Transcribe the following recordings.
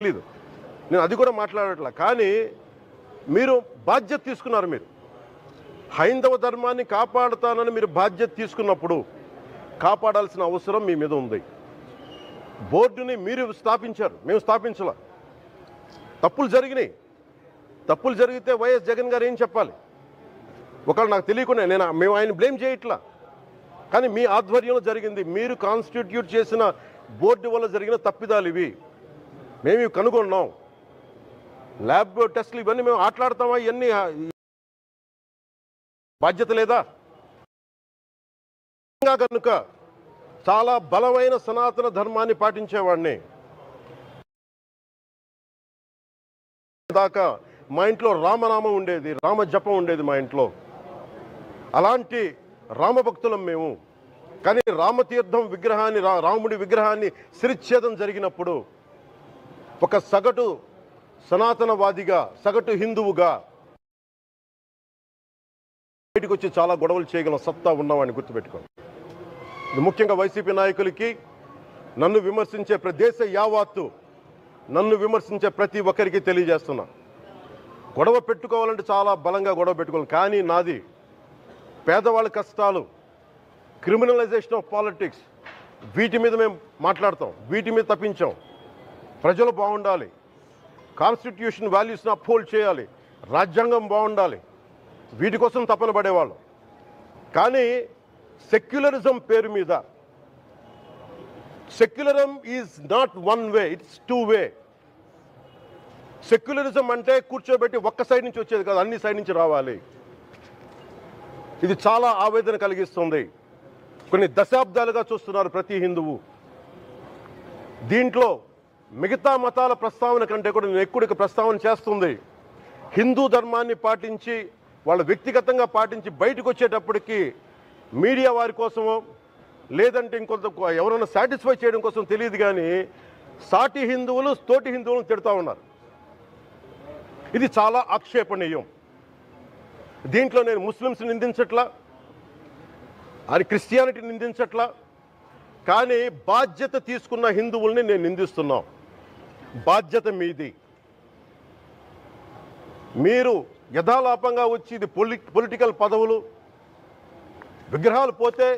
తెలీదు, నేను అది కూడా మాట్లాడట్లా. కానీ మీరు బాధ్యత తీసుకున్నారు. మీరు హైందవ ధర్మాన్ని కాపాడుతానని మీరు బాధ్యత తీసుకున్నప్పుడు కాపాడాల్సిన అవసరం మీ మీద ఉంది. బోర్డుని మీరు స్థాపించారు, మేము స్థాపించాల. తప్పులు జరిగినాయి. తప్పులు జరిగితే వైఎస్ జగన్ గారు ఏం చెప్పాలి? ఒకవేళ నాకు తెలియకుండా మేము ఆయన బ్లేమ్ చేయట్లా. కానీ మీ ఆధ్వర్యంలో జరిగింది, మీరు కాన్స్టిట్యూట్ చేసిన బోర్డు వల్ల జరిగిన తప్పిదాలు ఇవి. మేము ఇవి కనుగొన్నాం. ల్యాబ్ టెస్టులు ఇవన్నీ మేము ఆటలాడతామా? ఇవన్నీ బాధ్యత లేదా? కనుక చాలా బలమైన సనాతన ధర్మాన్ని పాటించేవాడిని. దాకా మా ఇంట్లో రామనామం ఉండేది, రామ జపం ఉండేది మా ఇంట్లో. అలాంటి రామభక్తులం మేము. కానీ రామతీర్థం విగ్రహాన్ని, రాముడి విగ్రహాన్ని శిరచ్ఛేదం జరిగినప్పుడు ఒక సగటు సనాతనవాదిగా, సగటు హిందువుగా బయటకు వచ్చి చాలా గొడవలు చేయగల సత్తా ఉన్నవాడిని గుర్తుపెట్టుకోండి. ఇది ముఖ్యంగా వైసీపీ నాయకులకి, నన్ను విమర్శించే దేశ యావత్తు నన్ను విమర్శించే ప్రతి ఒక్కరికి తెలియజేస్తున్నా. గొడవ పెట్టుకోవాలంటే చాలా బలంగా గొడవ పెట్టుకోవాలి. కానీ నాది పేదవాళ్ళ కష్టాలు, క్రిమినలైజేషన్ ఆఫ్ పాలిటిక్స్, వీటి మీద మేము మాట్లాడతాం, వీటి మీద తప్పించాం. ప్రజలు బాగుండాలి, కాన్స్టిట్యూషన్ వాల్యూస్ని అప్హోల్డ్ చేయాలి, రాజ్యాంగం బాగుండాలి, వీటి కోసం తపన పడేవాళ్ళు. కానీ సెక్యులరిజం పేరు మీద, secularism is not one way, it's two way. Secularism అంటే కూర్చోబెట్టి ఒక్క సైడ్ నుంచి వచ్చేది కాదు, అన్ని సైడ్ నుంచి రావాలి. ఇది చాలా ఆవేదన కలిగిస్తుంది. కొన్ని దశాబ్దాలుగా చూస్తున్నారు ప్రతి హిందువు. దీంట్లో మిగతా మతాల ప్రస్తావన కంటే కూడా నేను ఎక్కువ ప్రస్తావన చేస్తుంది హిందూ ధర్మాన్ని పాటించి, వాళ్ళు వ్యక్తిగతంగా పాటించి బయటకు వచ్చేటప్పటికి మీడియా వారి కోసమో లేదంటే ఇంకొంత ఎవరైనా సాటిస్ఫై చేయడం కోసం తెలియదు, కానీ సాటి హిందువులు తోటి హిందువులను తిడతా ఉన్నారు. ఇది చాలా ఆక్షేపణీయం. దీంట్లో నేను ముస్లిమ్స్ నిందించట్లా, అది క్రిస్టియానిటీ నిందించట్లా, కానీ బాధ్యత తీసుకున్న హిందువుల్ని నేను నిందిస్తున్నాం. బాధ్యత మీది. మీరు యథాలాపంగా వచ్చి ఇది పొలిటికల్ పదవులు, విగ్రహాలు పోతే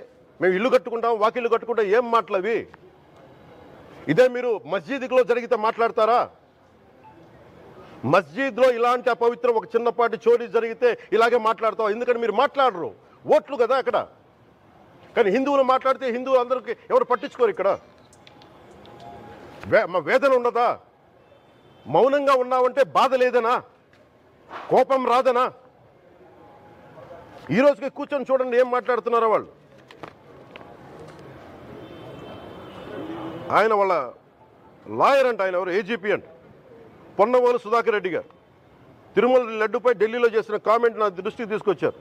మేము ఇల్లు కట్టుకుంటాం, వాకిళ్ళు కట్టుకుంటాం, ఏం మాటలవి? ఇదే మీరు మస్జిద్లో జరిగితే మాట్లాడతారా? మస్జిద్లో ఇలాంటి అపవిత్రం, ఒక చిన్నపాటి చోరీ జరిగితే ఇలాగే మాట్లాడతాం. ఎందుకంటే మీరు మాట్లాడరు, ఓట్లు కదా అక్కడ. కానీ హిందువులు మాట్లాడితే హిందువులు అందరికీ ఎవరు పట్టించుకోరు. ఇక్కడ మా వేదన ఉండదా? మౌనంగా ఉన్నామంటే బాధ లేదనా? కోపం రాదనా? ఈ రోజుకి కూర్చొని చూడండి ఏం మాట్లాడుతున్నారో వాళ్ళు. ఆయన వాళ్ళ లాయర్ అంట, ఆయన ఎవరు, ఏజీపీ అంట, పొన్నవోలు సుధాకర్ రెడ్డి గారు తిరుమల లడ్డుపై ఢిల్లీలో చేసిన కామెంట్ నా దృష్టికి తీసుకొచ్చారు.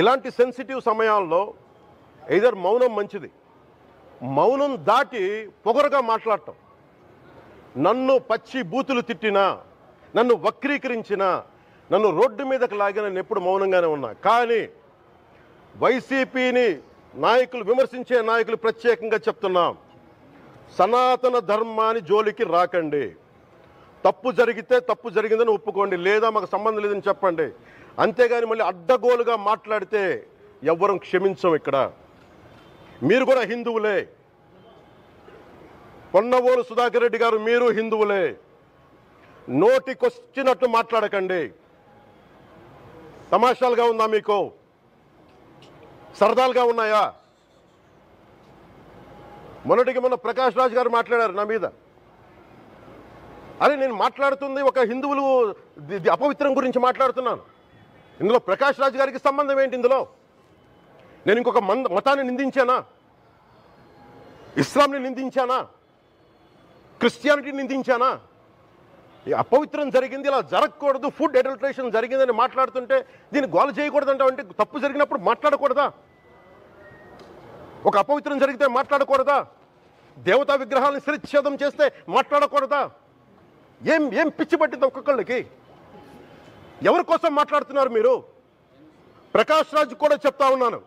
ఇలాంటి సెన్సిటివ్ సమయాల్లో ఎయిదర్ మౌనం మంచిది, మౌనం దాటి పొగరుగా మాట్లాడటం, నన్ను పచ్చి బూతులు తిట్టినా, నన్ను వక్రీకరించినా, నన్ను రోడ్డు మీదకి లాగిన నేను ఎప్పుడు మౌనంగానే ఉన్నా. కానీ వైసీపీని నాయకులు, విమర్శించే నాయకులు ప్రత్యేకంగా చెప్తున్నాం, సనాతన ధర్మాన్ని జోలికి రాకండి. తప్పు జరిగితే తప్పు జరిగిందని ఒప్పుకోండి, లేదా మాకు సంబంధం లేదని చెప్పండి. అంతేగాని మళ్ళీ అడ్డగోలుగా మాట్లాడితే ఎవ్వరం క్షమించం. ఇక్కడ మీరు కూడా హిందువులే. పొన్నవోలు సుధాకర్ రెడ్డి గారు, మీరు హిందువులే. నోటికొచ్చినట్టు మాట్లాడకండి. తమాషాలుగా ఉందా మీకు? సరదాలుగా ఉన్నాయా? మొన్న ప్రకాష్ రాజ్ గారు మాట్లాడారు నా మీద. అరే నేను మాట్లాడుతుంది ఒక హిందువులు అపవిత్రం గురించి మాట్లాడుతున్నాను. ఇందులో ప్రకాష్ రాజ్ గారికి సంబంధం ఏంటి? ఇందులో నేను ఇంకొక మతాన్ని నిందించానా? ఇస్లాంని నిందించానా? క్రిస్టియానిటీని నిందించానా? ఈ అపవిత్రం జరిగింది, ఇలా జరగకూడదు, ఫుడ్ అడల్టరేషన్ జరిగిందని మాట్లాడుతుంటే దీన్ని గోల చేయకూడదంటే తప్పు జరిగినప్పుడు మాట్లాడకూడదా? ఒక అపవిత్రం జరిగితే మాట్లాడకూడదా? దేవతా విగ్రహాలను శిరచ్ఛేదం చేస్తే మాట్లాడకూడదా? ఏం పిచ్చి పట్టింది ఒక్కొక్కళ్ళకి? ఎవరి కోసం మాట్లాడుతున్నారు మీరు? ప్రకాష్ రాజ్ కూడా చెప్తా ఉన్నాను,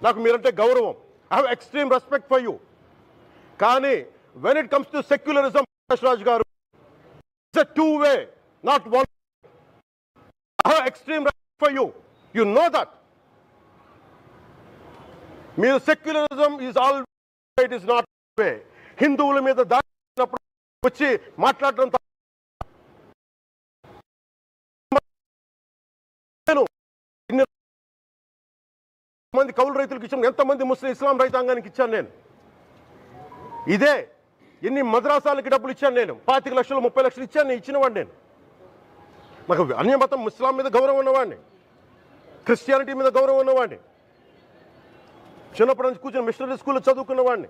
నాకు మీరంటే గౌరవం, I have extreme respect for you. కానీ when it comes to secularism, Prakash Raj garu It's a two-way, not one. I have extreme respect for you. You know that. Mere secularism is all. It is not way. హిందువుల మీద దాడి వచ్చి మాట్లాడడం మంది కౌలు రైతులకు ఇచ్చాను, ఎంతమంది ముస్లిం ఇస్లాం రైతాంగానికి ఇచ్చాను నేను. ఇదే ఎన్ని మద్రాసాలకి డబ్బులు ఇచ్చాను నేను, 25 లక్షలు 30 లక్షలు ఇచ్చాను, నేను ఇచ్చినవాడిని. నేను నాకు అన్య మతం ఇస్లాం మీద గౌరవం ఉన్నవాడిని, క్రిస్టియానిటీ మీద గౌరవం ఉన్నవాడిని, చిన్నప్పటి నుంచి కూర్చొని మిషనరీ స్కూల్లో చదువుకున్నవాడిని.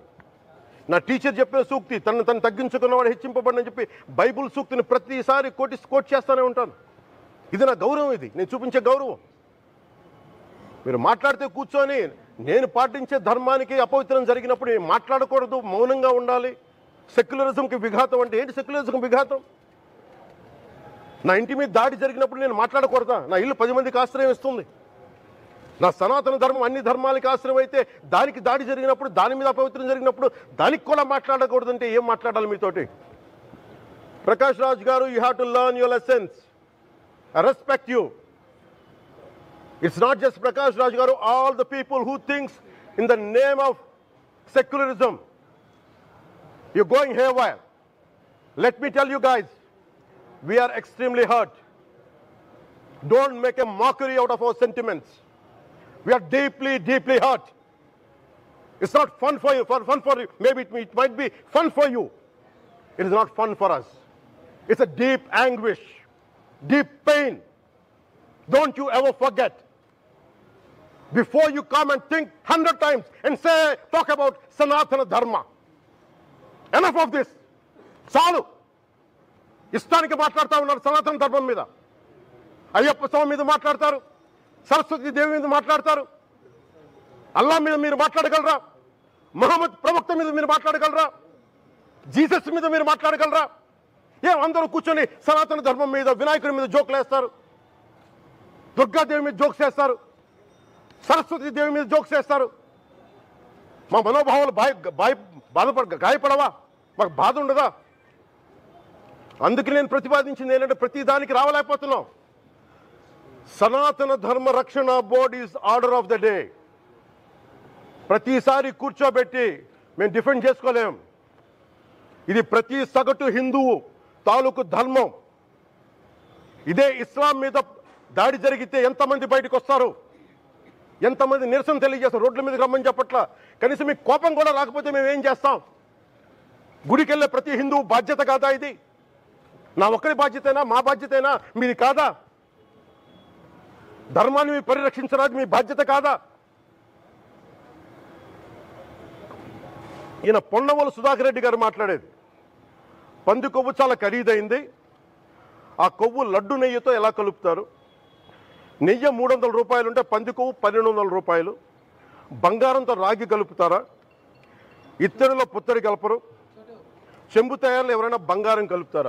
నా టీచర్ చెప్పిన సూక్తి తను తగ్గించుకున్నవాడు హెచ్చింపబడిని చెప్పి బైబుల్ సూక్తిని ప్రతిసారి కోట్ చేస్తూనే ఉంటాను. ఇది నా గౌరవం, ఇది నేను చూపించే గౌరవం. మీరు మాట్లాడితే కూర్చొని నేను పాటించే ధర్మానికి అపవిత్రం జరిగినప్పుడు నేను మాట్లాడకూడదు, మౌనంగా ఉండాలి. సెక్యులరిజంకి విఘాతం అంటే ఏంటి? సెక్యులరిజంకి విఘాతం నా ఇంటి మీద దాడి జరిగినప్పుడు నేను మాట్లాడకూడదా? నా ఇల్లు 10 మందికి ఆశ్రయం ఇస్తుంది. నా సనాతన ధర్మం అన్ని ధర్మాలకి ఆశ్రయం అయితే దానికి దాడి జరిగినప్పుడు, దాని మీద అపవిత్రం జరిగినప్పుడు దానికి కూడా మాట్లాడకూడదంటే ఏం మాట్లాడాలి మీతోటి? ప్రకాష్ రాజ్ గారు, you have to learn your lessons. I respect you. It's not just Prakash Raj Garu, all the people who thinks in the name of secularism, you're going haywire. Let me tell you guys, we are extremely hurt. Don't make a mockery out of our sentiments. We are deeply, deeply hurt. It's not fun for you, maybe it might be fun for you. It is not fun for us. It's a deep anguish, deep pain. Don't you ever forget. Before you come and think 100 times and talk about Sanatana Dharma. Enough of this. చాలు. ఇష్టానికి మాట్లాడుతూ ఉన్నారు సనాతన ధర్మం మీద. అయ్యప్ప స్వామి మీద మాట్లాడతారు, సరస్వతి దేవి మీద మాట్లాడతారు. అల్లా మీద మీరు మాట్లాడగలరా? మహమ్మద్ ప్రవక్త మీద మీరు మాట్లాడగలరా? జీసస్ మీద మీరు మాట్లాడగలరా? అందరూ కూర్చొని సనాతన ధర్మం మీద, వినాయకుడి మీద జోకులు వేస్తారు, దుర్గాదేవి మీద జోక్స్ వేస్తారు, సరస్వతి దేవి మీద జోక్స్ వేస్తారు. మా మనోభావాలు గాయపడవా? మాకు బాధ ఉండదా? అందుకే నేను ప్రతిపాదించింది ఏంటంటే ప్రతి దానికి రావలేకపోతున్నాం. సనాతన ధర్మ రక్షణ board is order of the day. ప్రతిసారి కూర్చోబెట్టి మేము డిఫెండ్ చేసుకోలేం. ఇది ప్రతి సగటు హిందువు తాలూకు ధర్మం. ఇదే ఇస్లాం మీద దాడి జరిగితే ఎంతమంది బయటకు వస్తారు, ఎంతమంది నిరసన తెలియజేస్తారు? రోడ్ల మీదకి రమ్మని చెప్పట్లా. కనీసం మీకు కోపం కూడా రాకపోతే మేము ఏం చేస్తాం? గుడికి వెళ్ళే ప్రతి హిందువు బాధ్యత కాదా ఇది? నా ఒక్కరి బాధ్యతైనా, మా బాధ్యతైనా, మీది కాదా? ధర్మాన్ని మీరు పరిరక్షించడానికి మీ బాధ్యత కాదా? ఈయన పొన్నవోలు సుధాకర్ రెడ్డి గారు మాట్లాడేది, పంది కొవ్వు చాలా ఖరీదైంది, ఆ కొవ్వు లడ్డు నెయ్యితో ఎలా కలుపుతారు? నెయ్యి 300 రూపాయలు ఉంటే పంది కొవ్వు 1200 రూపాయలు. బంగారంతో రాగి కలుపుతారా? ఇత్తడిలో పుత్తడి కలపరు. చెంబు తయారులో ఎవరైనా బంగారం కలుపుతారా?